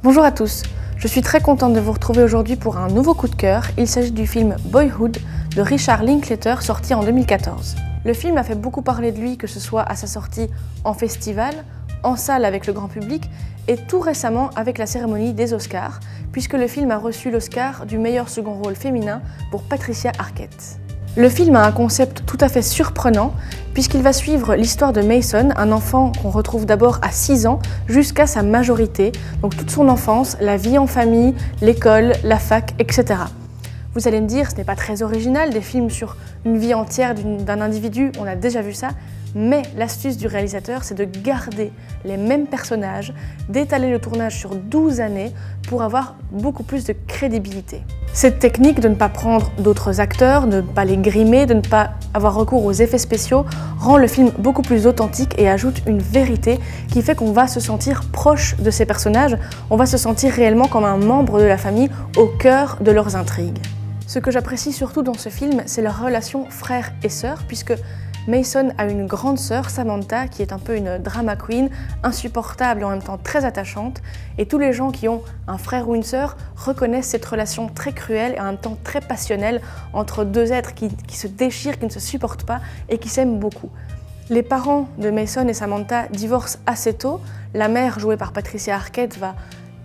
Bonjour à tous, je suis très contente de vous retrouver aujourd'hui pour un nouveau coup de cœur. Il s'agit du film Boyhood de Richard Linklater sorti en 2014. Le film a fait beaucoup parler de lui, que ce soit à sa sortie en festival, en salle avec le grand public et tout récemment avec la cérémonie des Oscars, puisque le film a reçu l'Oscar du meilleur second rôle féminin pour Patricia Arquette. Le film a un concept tout à fait surprenant puisqu'il va suivre l'histoire de Mason, un enfant qu'on retrouve d'abord à 6 ans jusqu'à sa majorité, donc toute son enfance, la vie en famille, l'école, la fac, etc. Vous allez me dire, ce n'est pas très original, des films sur une vie entière d'un individu, on a déjà vu ça, mais l'astuce du réalisateur, c'est de garder les mêmes personnages, d'étaler le tournage sur 12 années pour avoir beaucoup plus de crédibilité. Cette technique de ne pas prendre d'autres acteurs, de ne pas les grimer, de ne pas avoir recours aux effets spéciaux, rend le film beaucoup plus authentique et ajoute une vérité qui fait qu'on va se sentir proche de ces personnages, on va se sentir réellement comme un membre de la famille au cœur de leurs intrigues. Ce que j'apprécie surtout dans ce film, c'est leur relation frère et sœur, puisque Mason a une grande sœur, Samantha, qui est un peu une drama queen, insupportable et en même temps très attachante. Et tous les gens qui ont un frère ou une sœur reconnaissent cette relation très cruelle et en même temps très passionnelle entre deux êtres qui se déchirent, qui ne se supportent pas et qui s'aiment beaucoup. Les parents de Mason et Samantha divorcent assez tôt. La mère, jouée par Patricia Arquette, va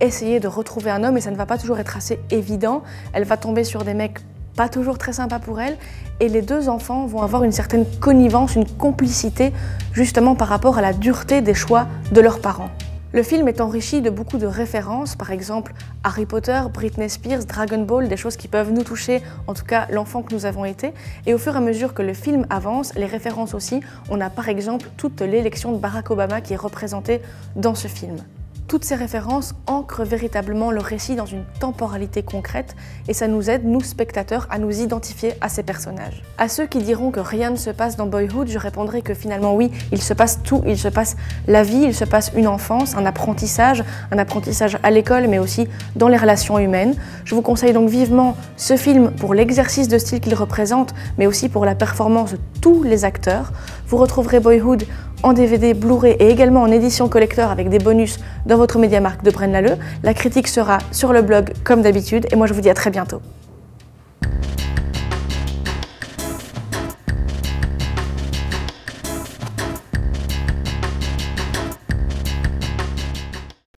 essayer de retrouver un homme et ça ne va pas toujours être assez évident. Elle va tomber sur des mecs pas toujours très sympa pour elle, et les deux enfants vont avoir une certaine connivence, une complicité, justement par rapport à la dureté des choix de leurs parents. Le film est enrichi de beaucoup de références, par exemple Harry Potter, Britney Spears, Dragon Ball, des choses qui peuvent nous toucher, en tout cas l'enfant que nous avons été, et au fur et à mesure que le film avance, les références aussi, on a par exemple toute l'élection de Barack Obama qui est représentée dans ce film. Toutes ces références ancrent véritablement le récit dans une temporalité concrète et ça nous aide, nous spectateurs, à nous identifier à ces personnages. À ceux qui diront que rien ne se passe dans Boyhood, je répondrai que finalement oui, il se passe tout, il se passe la vie, il se passe une enfance, un apprentissage à l'école mais aussi dans les relations humaines. Je vous conseille donc vivement ce film pour l'exercice de style qu'il représente mais aussi pour la performance de tous les acteurs. Vous retrouverez Boyhood en DVD, Blu-ray et également en édition collector avec des bonus dans votre MediaMarkt de Braine-l'Alleud. La critique sera sur le blog comme d'habitude et moi je vous dis à très bientôt.